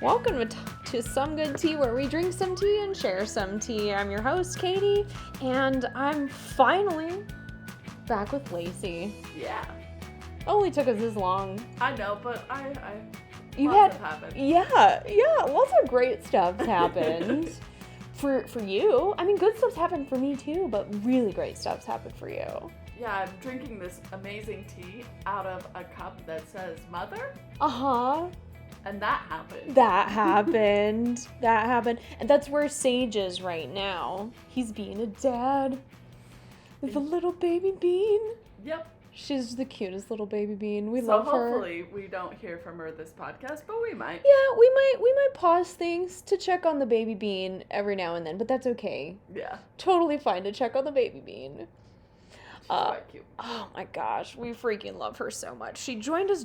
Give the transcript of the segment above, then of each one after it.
Welcome to Some Good Tea, where we drink some tea and share some tea. I'm your host, Katie, and I'm finally back with Lacy. Yeah. Only took us this long. I know, but You lots had have happened. Yeah, lots of great stuff happened for you. I mean, good stuff's happened for me too, but really great stuff's happened for you. Yeah, I'm drinking this amazing tea out of a cup that says mother. Uh-huh. And that happened. That happened. And that's where Sage is right now. He's being a dad with a little baby bean. Yep. She's the cutest little baby bean. We love her. So hopefully we don't hear from her this podcast, but we might. Yeah, we might pause things to check on the baby bean every now and then, but that's okay. Yeah. Totally fine to check on the baby bean. She's quite cute. Oh my gosh, we freaking love her so much. She joined us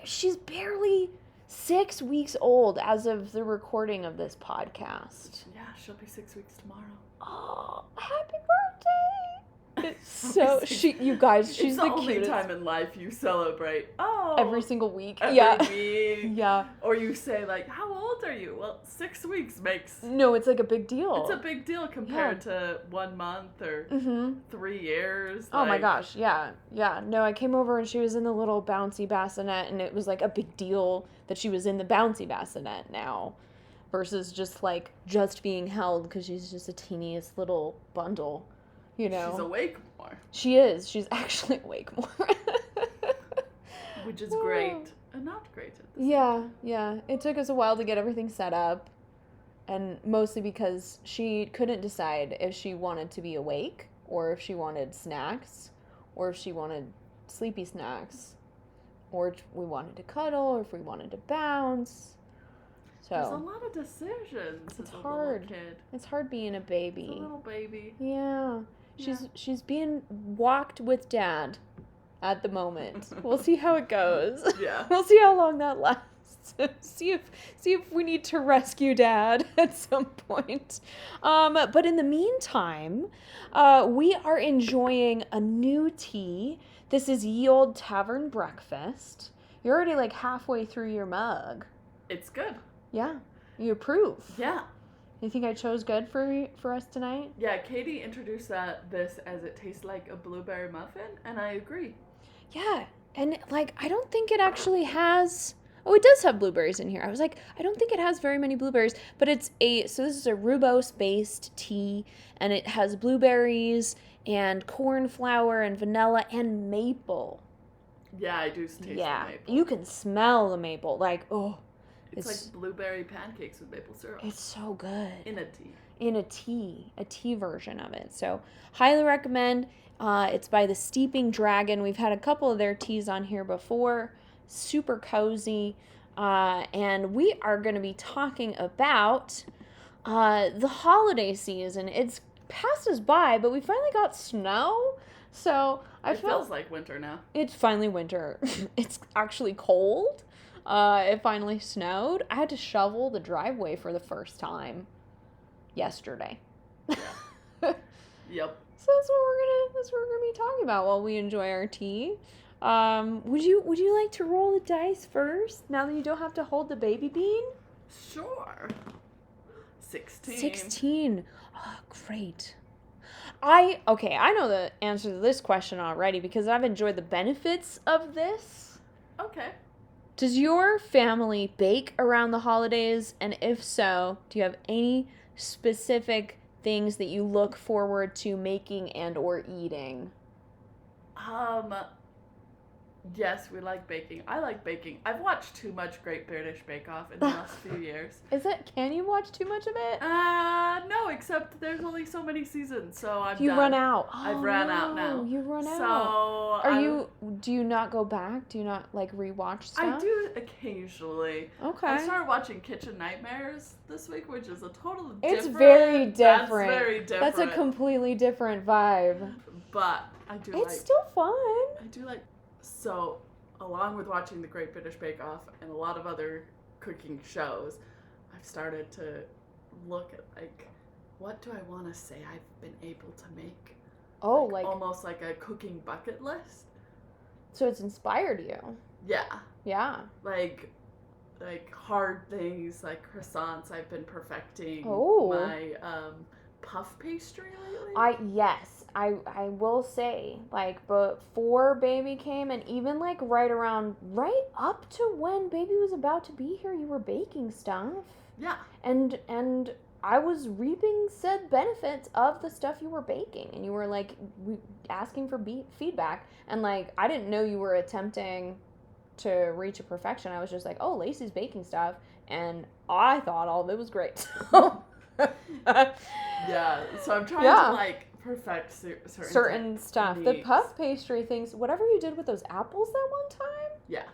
she's barely 6 weeks old as of the recording of this podcast. Yeah, she'll be 6 weeks tomorrow. Oh, happy birthday! So you guys, she's the only cutest. time in life you celebrate. Oh, Every single week. every week. Yeah. Or you say like, "How old are you?" Well, 6 weeks makes. No, it's like a big deal. It's a big deal compared to 1 month or 3 years. Oh my gosh, yeah. No, I came over and she was in the little bouncy bassinet, and it was like a big deal that she was in the bouncy bassinet now, versus just being held because she's just a teeniest little bundle, you know. She's awake more. She is. She's actually awake more. Which is great and not great at this. Yeah. It took us a while to get everything set up, and mostly because she couldn't decide if she wanted to be awake or if she wanted snacks or if she wanted sleepy snacks or if we wanted to cuddle or if we wanted to bounce. So there's a lot of decisions. It's as a hard. Little kid. It's hard being a baby. It's a little baby. Yeah. She's being walked with Dad at the moment. We'll see how it goes. Yeah. We'll see how long that lasts. see if we need to rescue Dad at some point. But in the meantime, we are enjoying a new tea. This is Ye Old Tavern Breakfast. You're already like halfway through your mug. It's good. Yeah. You approve. Yeah. You think I chose good for us tonight? Yeah, Katie introduced this as it tastes like a blueberry muffin, and I agree. Yeah, and I don't think it actually has. Oh, it does have blueberries in here. I was like, I don't think it has very many blueberries, but so this is a rooibos-based tea, and it has blueberries and corn flour and vanilla and maple. Yeah, I do taste the maple. You can smell the maple. It's like blueberry pancakes with maple syrup. It's so good. In a tea. In a tea version of it. So, highly recommend. It's by the Steeping Dragon. We've had a couple of their teas on here before. Super cozy. And we are going to be talking about the holiday season. It's passed us by, but we finally got snow. So, It feels like winter now. It's finally winter. It's actually cold. It finally snowed. I had to shovel the driveway for the first time yesterday. Yeah. Yep. So that's what we're gonna be talking about while we enjoy our tea. Would you like to roll the dice first, now that you don't have to hold the baby bean? Sure. 16. 16. Oh, great. I know the answer to this question already because I've enjoyed the benefits of this. Okay. Does your family bake around the holidays? And if so, do you have any specific things that you look forward to making and or eating? Yes, we like baking. I like baking. I've watched too much Great British Bake Off in the last few years. Can you watch too much of it? No, except there's only so many seasons, so I'm done. You run out. I've ran out now. You run So out. Do you not go back? Do you not rewatch stuff? I do occasionally. Okay. I started watching Kitchen Nightmares this week, which is a totally different. It's very different. That's very different. That's a completely different vibe. But I do It's still fun. I do like. So, along with watching the Great British Bake Off and a lot of other cooking shows, I've started to look at, what do I want to say I've been able to make? Oh, almost like a cooking bucket list. So it's inspired you. Yeah. Yeah. like hard things like croissants. I've been perfecting Oh. my puff pastry lately. I will say, like, before baby came, and even like right up to when baby was about to be here, you were baking stuff. Yeah. And I was reaping said benefits of the stuff you were baking, and you were like asking for feedback, and like I didn't know you were attempting to reach a perfection. I was just like, oh, Lacy's baking stuff, and I thought all of it was great. Yeah. So I'm trying Yeah. to like perfect certain stuff. The techniques. puff pastry things, whatever you did with those apples that one time, Yeah.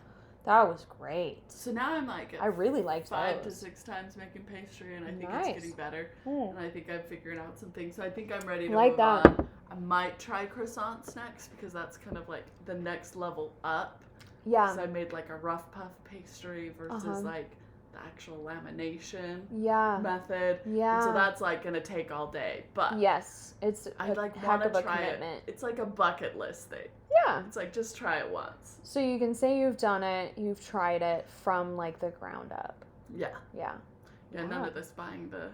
that was great. So now I'm like I really liked 5 to those. 6 times making pastry, and I think Nice. it's getting better. Mm. And I think I'm figuring out some things. So I think I'm ready to Like move that. on. I might try croissants next because that's kind of like the next level up. Yeah. Because I made like a rough puff pastry versus Uh-huh. like the actual lamination Yeah. method. Yeah. And so that's like gonna take all day. But Yes, it's I a like heck want of to a try commitment. it. It's like a bucket list thing. Yeah. It's like just try it once. So you can say you've done it, you've tried it from like the ground up. Yeah. Yeah. Yeah. None Yeah. of this buying the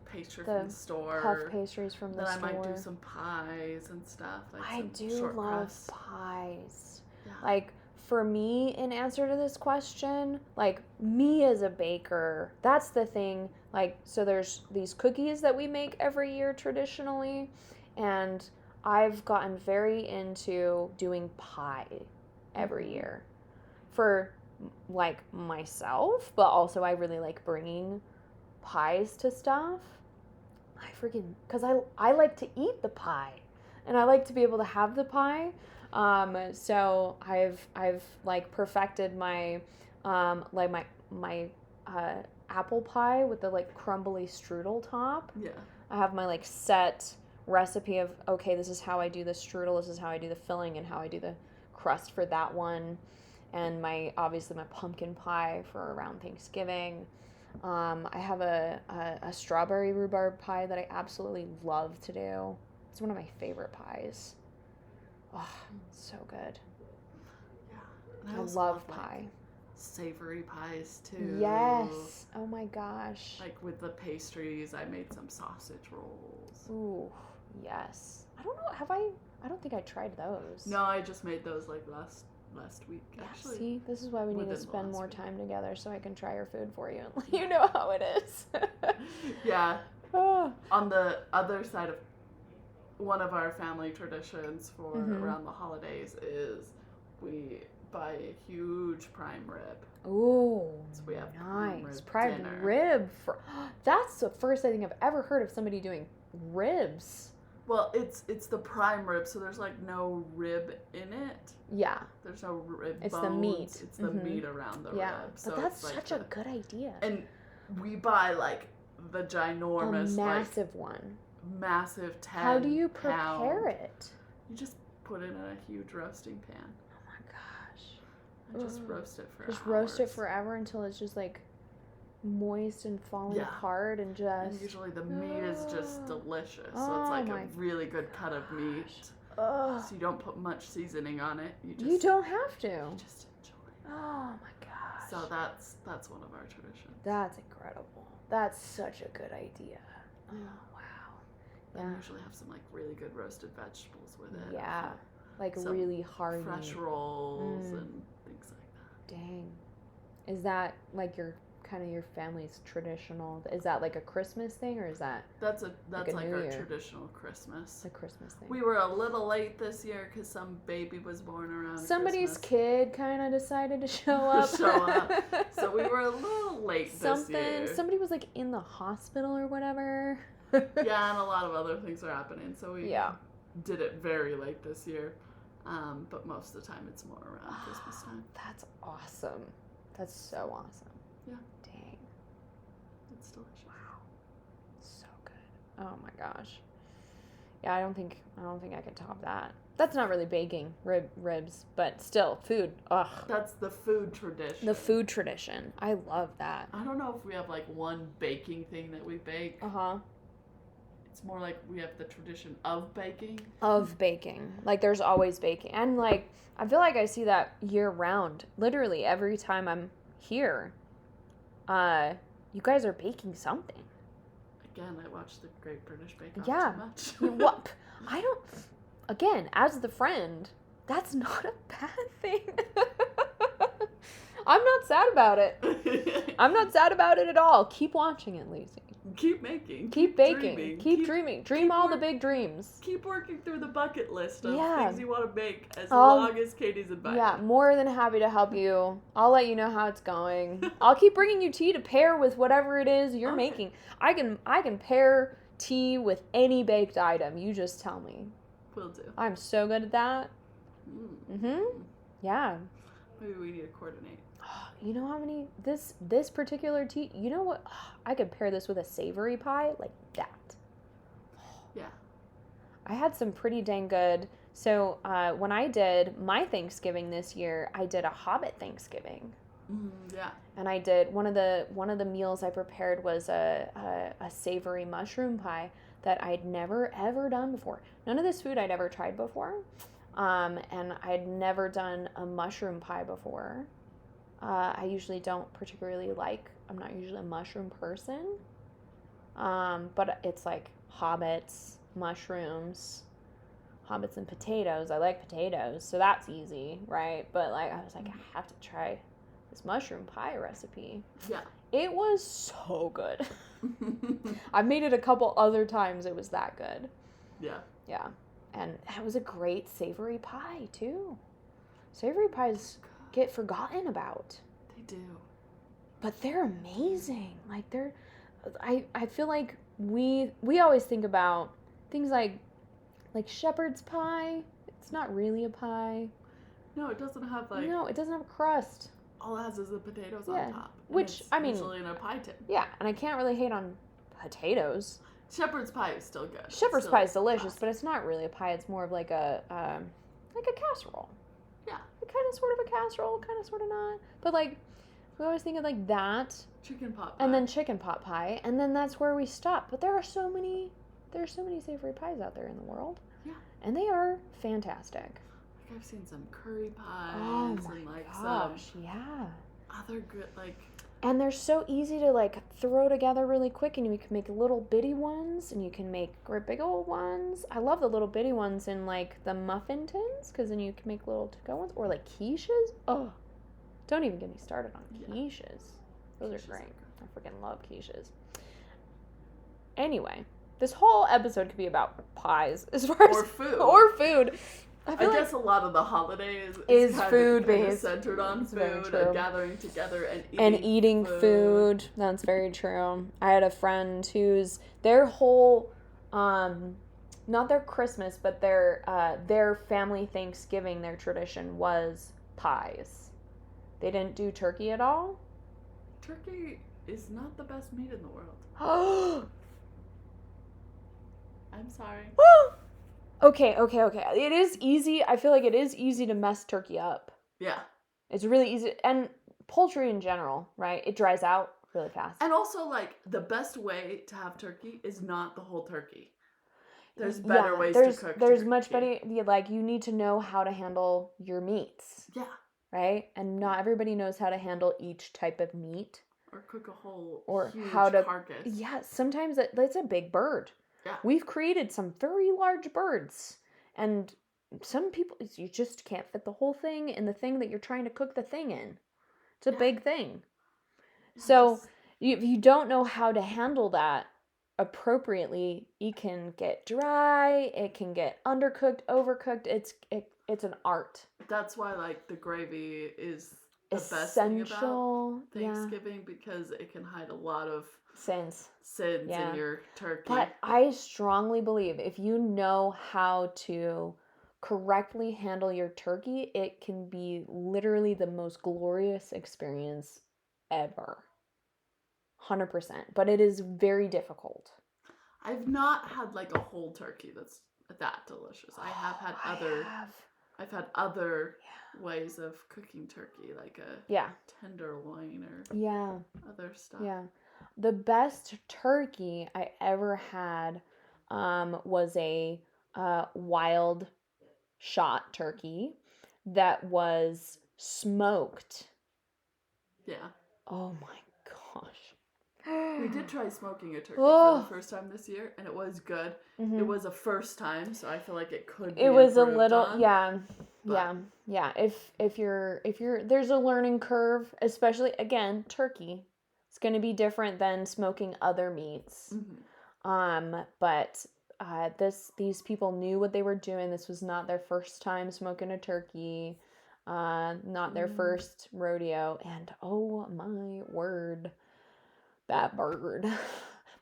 pastry The from the store. Puff pastries from the Then store. I might do some pies and stuff. Like I some do short love crust. pies. Yeah. Like, for me, in answer to this question, like, me as a baker, that's the thing. Like, so there's these cookies that we make every year traditionally, and I've gotten very into doing pie every year for, like, myself, but also I really like bringing pies to stuff. Because I like to eat the pie, and I like to be able to have the pie. So I've like perfected my like my apple pie with the like crumbly strudel top. Yeah. I have my like set recipe of, okay, this is how I do the strudel, this is how I do the filling, and how I do the crust for that one, and obviously my pumpkin pie for around Thanksgiving. I have a strawberry rhubarb pie that I absolutely love to do. It's one of my favorite pies. Oh, so good. Yeah. And I also love like, pie. savory pies too. Yes. Oh my gosh. Like with the pastries, I made some sausage rolls. Ooh, yes. I don't know. I don't think I tried those. No, I just made those like last week Yeah, actually. see, this is why we need within to the spend last more week. time together so I can try your food for you and let you know how it is. Yeah. Oh. On the other side of one of our family traditions for Mhm. around the holidays is we buy a huge prime rib. Ooh, So we have nice. prime Prime dinner. rib. That's the first I think I've ever heard of somebody doing ribs. Well, it's the prime rib, so there's like no rib in it. Yeah. There's no rib It's the bones. meat. It's the Mhm. meat around the Yeah. rib. So But that's it's like such a good idea. And we buy like the ginormous, A massive one. like massive 10 How do you pound. prepare it? You just put it in a huge roasting pan. Oh my gosh. And just Ugh. roast it for Just hours. roast it forever until it's just like moist and falling Yeah. apart and And just. usually the meat is just delicious. So Oh it's like my a really good cut of meat. Ugh. So you don't put much seasoning on it. You just You don't have to. you just enjoy it. Oh my gosh. So that's one of our traditions. That's incredible. That's such a good idea. Oh wow. I Yeah. usually have some like really good roasted vegetables with it. Yeah. Like Some really hearty. Fresh rolls Mm. and things like that. Dang. Is that like your family's traditional? Is that like a Christmas thing, or is that That's a like New our Year. traditional Christmas. a Christmas thing? We were a little late this year because some baby was born around Somebody's Christmas. kid kind of decided to show up. Show up. So we were a little late this year. Somebody was like in the hospital or whatever. Yeah, and a lot of other things are happening. So we Yeah. did it very late this year. But most of the time it's more around Christmas time. That's awesome. That's so awesome. Yeah. Dang. It's delicious. So good. Oh my gosh. Yeah, I don't think I could top that. That's not really baking ribs, but still food. Ugh. That's the food tradition. The food tradition. I love that. I don't know if we have like one baking thing that we bake. Uh-huh. It's more like we have the tradition of baking. Of baking. Like there's always baking. And like I feel like I see that year round. Literally every time I'm here, You guys are baking something. Again, I watched the Great British Bake Off Yeah. too much. What? I don't. Again, as the friend, that's not a bad thing. I'm not sad about it. I'm not sad about it at all. Keep watching it, Lacy. Keep making. Keep baking. Dreaming. Keep dreaming. Dream all the big dreams. Keep working through the bucket list of things you want to make as Um, long as Katie's invited. Yeah, more than happy to help you. I'll let you know how it's going. I'll keep bringing you tea to pair with whatever it is you're making. I can pair tea with any baked item. You just tell me. Will do. I'm so good at that. Yeah. Maybe we need to coordinate. You know how many this particular tea? You know what? I could pair this with a savory pie like that. Yeah. I had some pretty dang good. So when I did my Thanksgiving this year, I did a Hobbit Thanksgiving. Yeah. And I did one of the meals I prepared was a savory mushroom pie that I'd never ever done before. None of this food I'd ever tried before, and I'd never done a mushroom pie before. I usually don't particularly like. I'm not usually a mushroom person, but it's like hobbits, mushrooms, hobbits and potatoes. I like potatoes, so that's easy, right? But like I was like, I have to try this mushroom pie recipe. Yeah. It was so good. I've made it a couple other times. It was that good. Yeah. Yeah. And it was a great savory pie, too. Savory pies get forgotten about. They do. But they're amazing. Like, I feel like we always think about things like shepherd's pie. It's not really a pie. No, it doesn't have like... No, it doesn't have a crust. All it has is the potatoes on top. Which, I mean... usually in a pie tin. Yeah, and I can't really hate on potatoes. Shepherd's pie is still good. Shepherd's pie is delicious, but it's not really a pie. It's more of like a casserole. Yeah. Kind of sort of a casserole, kind of sort of not. But like, we always think of like that. Chicken pot pie. And then chicken pot pie, and then that's where we stop. But there are so many savory pies out there in the world. Yeah. And they are fantastic. Like I've seen some curry pies. Oh my and like gosh, some yeah. other good like... And they're so easy to like throw together really quick, and you can make little bitty ones, and you can make great big old ones. I love the little bitty ones in like the muffin tins, because then you can make little to-go ones, or like quiches. Oh, don't even get me started on quiches. Those are great. I freaking love quiches. Anyway, this whole episode could be about pies, as far as food. I guess a lot of the holidays is kind food of based, centered on food and gathering together and eating food. That's very true. I had a friend whose their whole, not their Christmas, but their family Thanksgiving, their tradition was pies. They didn't do turkey at all. Turkey is not the best meat in the world. I'm sorry. Okay. It is easy. I feel like it is easy to mess turkey up. Yeah. It's really easy. And poultry in general, right? It dries out really fast. And also, like, the best way to have turkey is not the whole turkey. There's better ways to cook There's turkey. much better, like, you need to know how to handle your meats. Yeah. Right? And not everybody knows how to handle each type of meat. Or cook a whole huge carcass. Yeah, sometimes it's a big bird. Yeah. We've created some very large birds, and some people, you just can't fit the whole thing in the thing that you're trying to cook the thing in. It's a big thing. So if you don't know how to handle that appropriately, it can get dry, it can get undercooked, overcooked. It's an art. That's why like the gravy is the best thing about Thanksgiving, because it can hide a lot of sins in your turkey. But I strongly believe if you know how to correctly handle your turkey, it can be literally the most glorious experience ever. 100%. But it is very difficult. I've not had like a whole turkey that's that delicious. I have had I've had other ways of cooking turkey, like a tenderloin or other stuff. Yeah. The best turkey I ever had was a wild shot turkey that was smoked. Yeah. Oh my We did try smoking a turkey for the Oh. first time this year, and it was good. Mm-hmm. It was a first time, so I feel like it could be It was a improved little, on. yeah, But yeah. If you're there's a learning curve, especially again turkey. It's going to be different than smoking other meats. But these people knew what they were doing. This was not their first time smoking a turkey, not their first rodeo. And oh my word, that bird.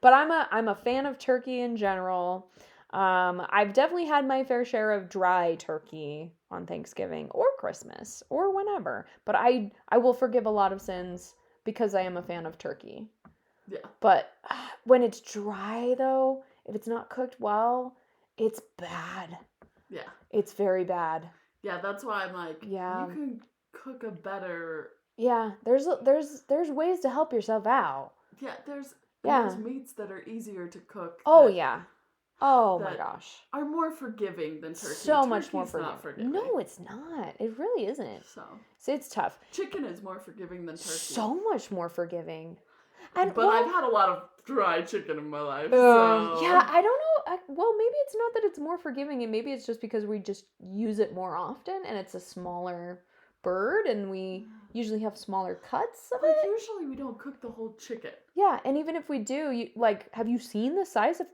But I'm a fan of turkey in general. I've definitely had my fair share of dry turkey on Thanksgiving or Christmas or whenever. But I will forgive a lot of sins because I am a fan of turkey. yeah. But when it's dry though, if it's not cooked well, it's bad. Yeah. It's very bad. Yeah, that's why I'm like, Yeah. you can cook a better. Yeah, there's ways to help yourself out. Yeah, there's Yeah. meats that are easier to cook. Oh yeah. Oh my that gosh. are more forgiving than turkey. So much more Turkey's not forgiving. No, it's not. It really isn't. So It's tough. chicken is more forgiving than turkey. So much more forgiving. And but I've had a lot of dry chicken in my life. Yeah, I don't know. Well, maybe it's not that it's more forgiving, and maybe it's just because we just use it more often, and it's a smaller bird, and we usually have smaller cuts of it. Usually we don't cook the whole chicken. Yeah, and even if we do, have you seen the size of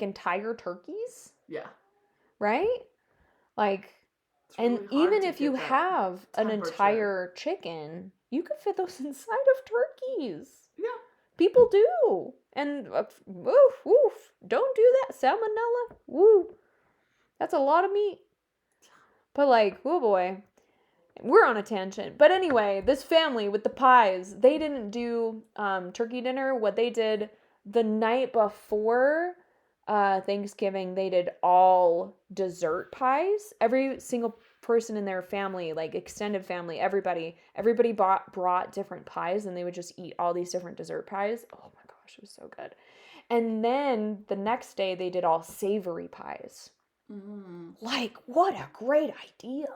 entire turkeys? Yeah. Right? Like, and really even if you have an entire chicken, you could fit those inside of turkeys. Yeah. People do. And woof, don't do that. Salmonella. Woo. That's a lot of meat. But oh boy. We're on a tangent. But anyway, this family with the pies, they didn't do turkey dinner. What they did the night before Thanksgiving, they did all dessert pies. Every single person in their family, extended family, everybody brought different pies, and they would just eat all these different dessert pies. Oh my gosh, it was so good. And then the next day, they did all savory pies. What a great idea,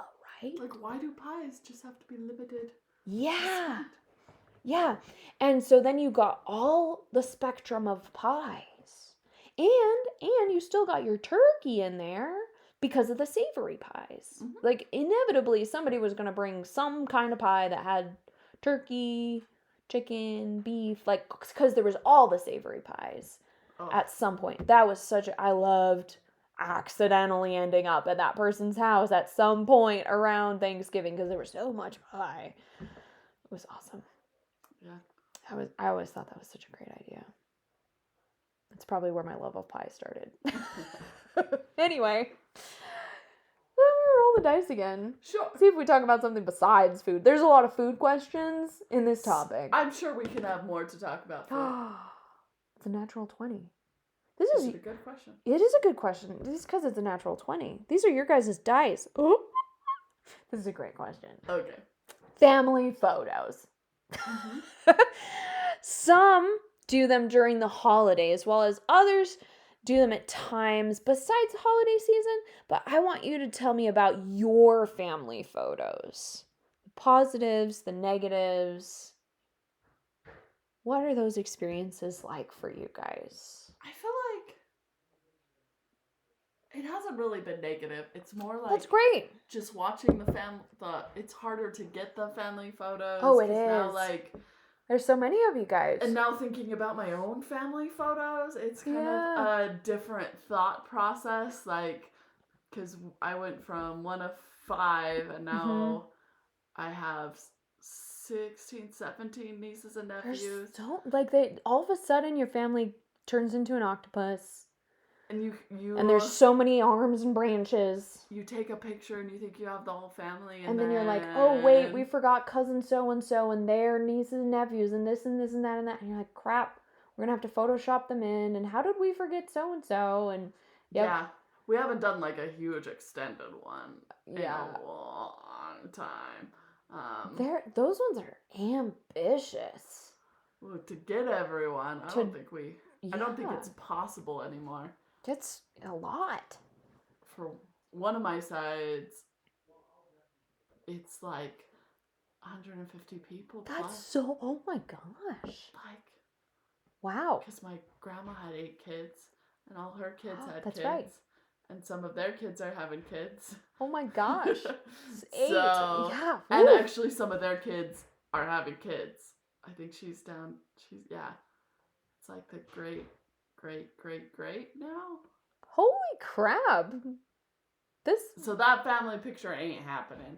right? Why do pies just have to be limited? Yeah. Yeah. And so then you got all the spectrum of pies. And you still got your turkey in there because of the savory pies. Inevitably, somebody was going to bring some kind of pie that had turkey, chicken, beef, because there was all the savory pies at some point. That was I loved accidentally ending up at that person's house at some point around Thanksgiving because there was so much pie. It was awesome. Yeah. I always thought that was such a great idea. That's probably where my love of pie started. Anyway, roll the dice again. Sure. See if we talk about something besides food. There's a lot of food questions in this topic. I'm sure we can have more to talk about food. It's a natural 20. This is a good question. It is a good question. This is because it's a natural 20. These are your guys' dice. Oh. This is a great question. Okay. Family photos. Some do them during the holidays, while as others do them at times besides the holiday season. But I want you to tell me about your family photos. The positives, the negatives. What are those experiences like for you guys? I feel like it hasn't really been negative. It's more like that's great. Just watching the it's harder to get the family photos. Oh, it is. Now, there's so many of you guys. And now thinking about my own family photos, it's kind of a different thought process. Because I went from 1 of 5, and now I have 16, 17 nieces and nephews. All of a sudden your family turns into an octopus. And and there's so many arms and branches. You take a picture and you think you have the whole family, and then you're like, oh wait, we forgot cousin so and so and their nieces and nephews and this and this and that and that. And you're like, crap, we're gonna have to Photoshop them in. And how did we forget so and so? And yeah, we haven't done a huge extended one in a long time. Those ones are ambitious. Well, to get everyone, I don't think it's possible anymore. That's a lot. For one of my sides, it's 150 people. That's plus. Oh my gosh. Wow. Because my grandma had 8 kids, and all her kids had That's kids. right. And some of their kids are having kids. Oh my gosh. It's 8. So, Yeah. and Woo. actually some of their kids are having kids. I think she's, yeah. It's like the great now. Holy crap. So that family picture ain't happening.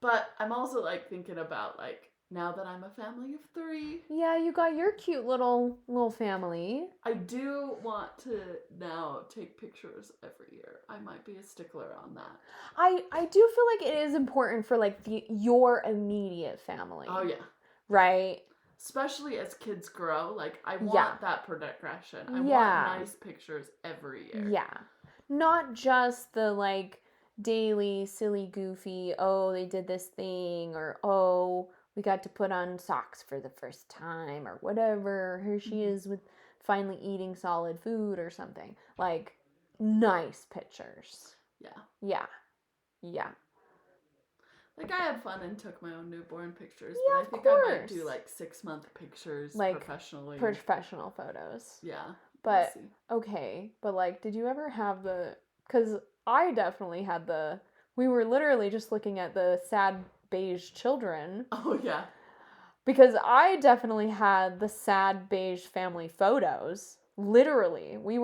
But I'm also like thinking about like, now that I'm a family of 3. Yeah, you got your cute little family. I do want to now take pictures every year. I might be a stickler on that. I do feel like it is important for like your immediate family. Oh yeah. Right? Especially as kids grow, like I want that progression. I want nice pictures every year. Yeah. Not just the like daily silly goofy, oh, they did this thing, or oh, we got to put on socks for the first time, or whatever. Here she is with finally eating solid food or something. Like nice pictures. Yeah. Yeah. Yeah. Like I had fun and took my own newborn pictures, Yeah, but I think I might do like 6-month pictures like professionally. Professional photos. Yeah. But okay, but like did you ever have cuz I definitely had we were literally just looking at the sad beige children. Oh yeah. Because I definitely had the sad beige family photos. Literally. We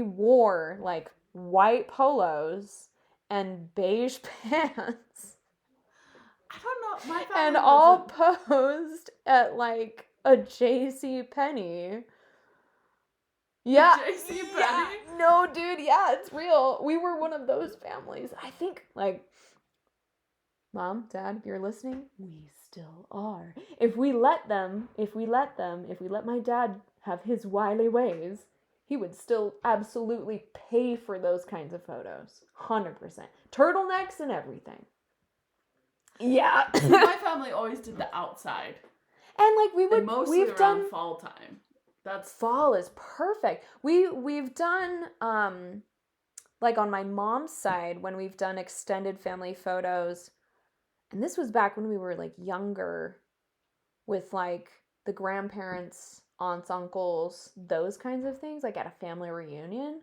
wore like white polos and beige pants. I don't know. My family and all posed at like a J.C. Penney. Yeah. J.C. Penney? Yeah. No, dude. Yeah, it's real. We were one of those families. I think, like, Mom, Dad, if you're listening, we still are. If we let my dad have his wily ways, he would still absolutely pay for those kinds of photos. 100%. Turtlenecks and everything. Yeah. My family always did the outside. And like we've done fall time. That's fall is perfect. We've done like on my mom's side when we've done extended family photos, and this was back when we were like younger, with like the grandparents, aunts, uncles, those kinds of things, like at a family reunion.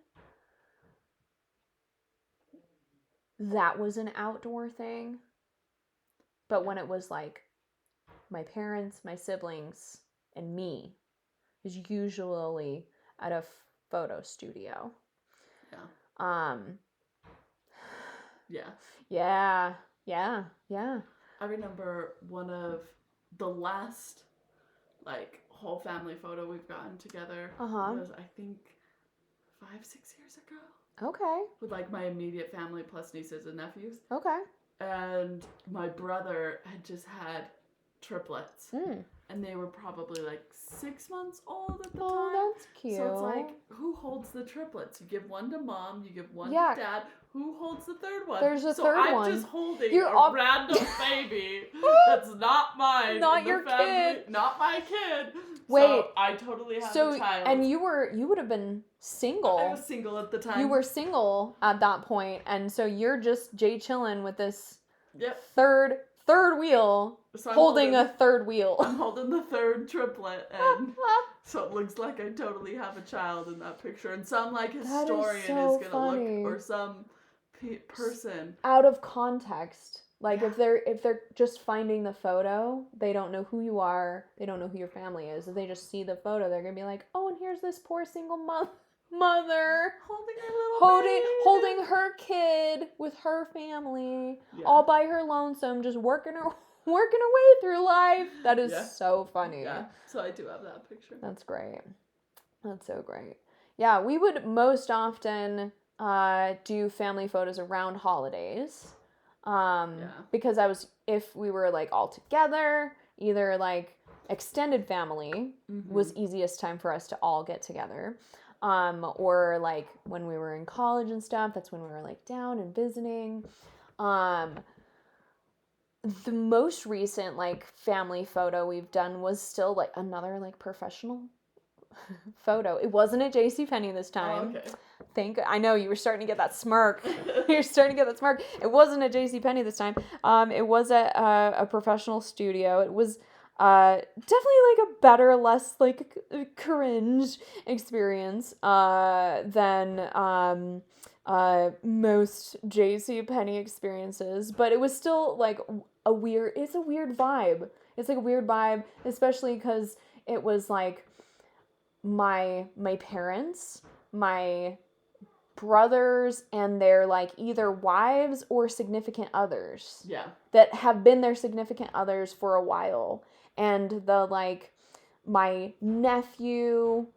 That was an outdoor thing. But when it was like my parents, my siblings, and me, it was usually at a photo studio. Yeah. Yeah. Yeah. Yeah. Yeah. I remember one of the last like whole family photo we've gotten together was I think 5-6 years ago. Okay. With like my immediate family plus nieces and nephews. Okay. And my brother had just had triplets. And they were probably like 6 months old at the time. Oh, that's cute. So it's like, who holds the triplets? You give one to mom, you give one to dad. Who holds the third one? There's a third one. So I'm just holding a random baby that's not mine. Not your kid. Not my kid. Wait. So I totally have a child. And you would have been single. I was single at the time. You were single at that point, and so you're just Jay chilling with this third wheel, so holding a third wheel. I'm holding the third triplet, and so it looks like I totally have a child in that picture. And some like historian is gonna look, or some person out of context. Like if they're just finding the photo, they don't know who you are, they don't know who your family is. If they just see the photo, they're gonna be like, oh, and here's this poor single mother holding her little baby. holding her kid with her family, all by her lonesome, just working her way through life. That is so funny. Yeah, so I do have that picture. That's great. That's so great. Yeah, we would most often do family photos around holidays. Because if we were like all together, either like extended family was easiest time for us to all get together. Or like when we were in college and stuff, that's when we were like down and visiting. The most recent like family photo we've done was still like another like professional photo. It wasn't at JCPenney this time. Oh, okay. I know you were starting to get that smirk. You're starting to get that smirk. It wasn't at JCPenney this time. It was at a professional studio. It was Definitely like a better, less like cringe experience than most JCPenney experiences, but it was still like it's a weird vibe. It's like a weird vibe, especially because it was like my parents, my brothers, and their like either wives or significant others. Yeah. That have been their significant others for a while. And the like my nephew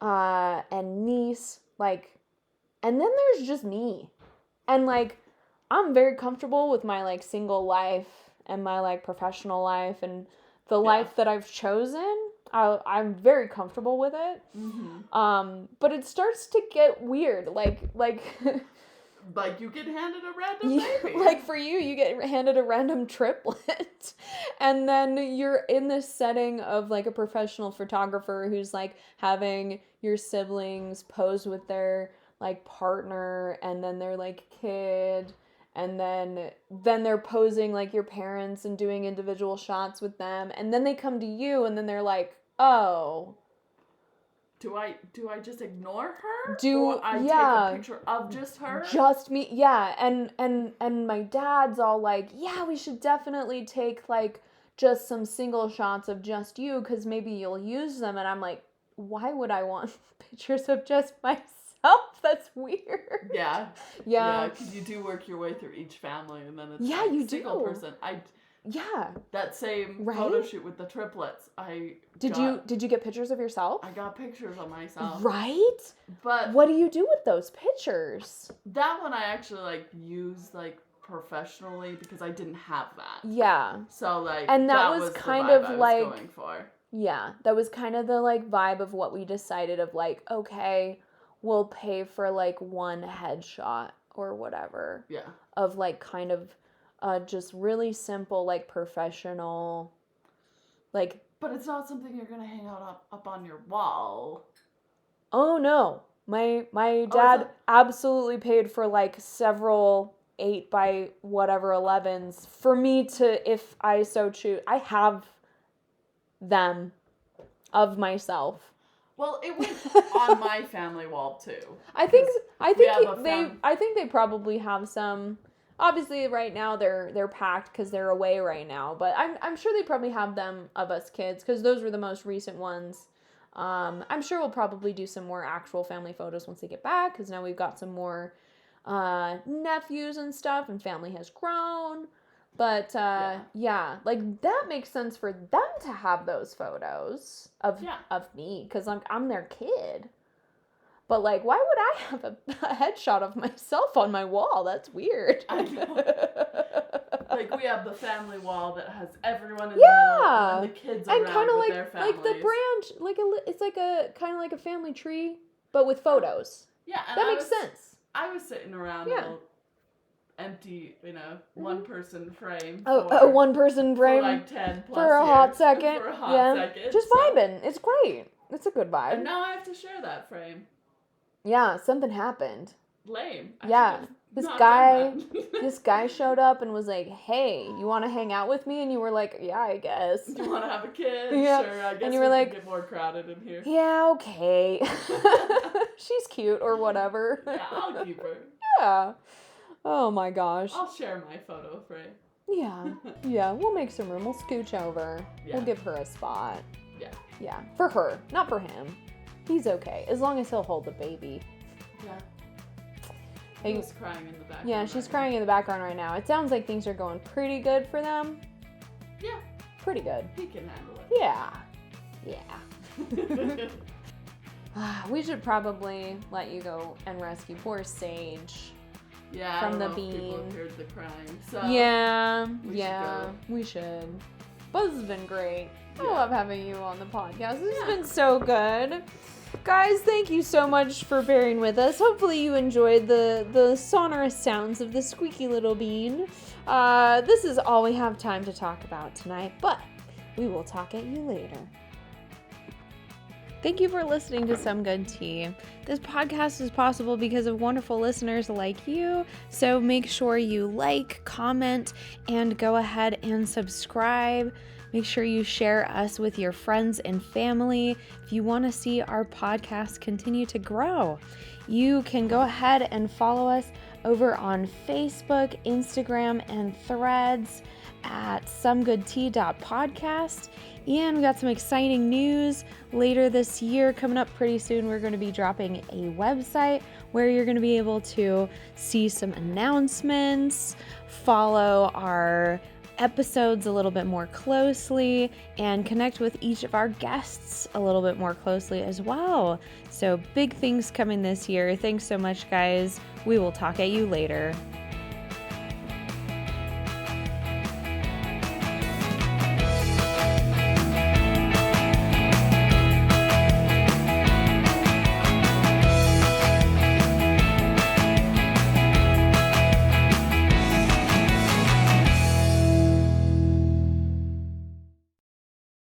and niece, like, and then there's just me. And like I'm very comfortable with my like single life and my like professional life and the life that I've chosen. I'm very comfortable with it. Mm-hmm. But it starts to get weird. Like Like you get handed a random baby. Like for you get handed a random triplet. And then you're in this setting of like a professional photographer who's like having your siblings pose with their like partner and then their like kid. And then they're posing like your parents and doing individual shots with them. And then they come to you and then they're like, oh. Do I just ignore her? Or I take a picture of just her? Just me, yeah. And my dad's all like, yeah, we should definitely take like just some single shots of just you because maybe you'll use them. And I'm like, why would I want pictures of just myself? That's weird. Yeah. Yeah. Because you do work your way through each family and then it's like you single person. Yeah. That same photo shoot with the triplets, Did you get pictures of yourself? I got pictures of myself. Right? But what do you do with those pictures? That one I actually like used like professionally because I didn't have that. Yeah. So like and that was kind of like going for. Yeah, that was kind of the like vibe of what we decided of like, okay, we'll pay for like one headshot or whatever. Yeah. Of like kind of just really simple, like professional, like. But it's not something you're gonna hang out up on your wall. Oh no, my dad absolutely paid for like several 8 by whatever 11s for me to, if I so choose. I have them of myself. Well, it went on my family wall too. I think they probably have some. Obviously, right now they're packed because they're away right now. But I'm sure they probably have them of us kids because those were the most recent ones. I'm sure we'll probably do some more actual family photos once they get back because now we've got some more nephews and stuff, and family has grown. But yeah, like that makes sense for them to have those photos of me because I'm their kid. But, like, why would I have a headshot of myself on my wall? That's weird. I know. Like, we have the family wall that has everyone in the middle and the kids around with their families. Like the branch, like it's like a kind of like a family tree, but with photos. Yeah. And that makes sense. I was sitting around in an empty, one-person frame. A one-person frame? For like 10 plus For a hot years. second. For a hot second. Just vibing. It's great. It's a good vibe. And now I have to share that frame. Yeah, something happened. Lame. This guy showed up and was like, "Hey, you want to hang out with me?" And you were like, "Yeah, I guess." You want to have a kid? Yeah. Sure, I guess and you were like, get more crowded in here. Yeah, okay. She's cute or whatever. Yeah, I'll keep her. Yeah. Oh my gosh. I'll share my photo frame. Yeah. Yeah, we'll make some room. We'll scooch over. Yeah. We'll give her a spot. Yeah. Yeah, for her, not for him. He's okay, as long as he'll hold the baby. Yeah. He's crying in the background. Yeah, she's crying in the background right now. It sounds like things are going pretty good for them. Yeah. Pretty good. He can handle it. Yeah. We should probably let you go and rescue poor Sage. Yeah, from the bean. People have heard the crying. So we should. But this has been great. I love having you on the podcast. This has been so good. Guys, thank you so much for bearing with us. Hopefully you enjoyed the sonorous sounds of the squeaky little bean. This is all we have time to talk about tonight, but we will talk at you later. Thank you for listening to Some Good Tea. This podcast is possible because of wonderful listeners like you, so make sure you like, comment, and go ahead and subscribe. Make sure you share us with your friends and family if you want to see our podcast continue to grow. You can go ahead and follow us over on Facebook, Instagram, and Threads at somegoodtea.podcast. And we got some exciting news later this year coming up pretty soon. We're going to be dropping a website where you're going to be able to see some announcements, follow our episodes a little bit more closely, and connect with each of our guests a little bit more closely as well. So big things coming this year. Thanks so much, guys. We will talk at you later.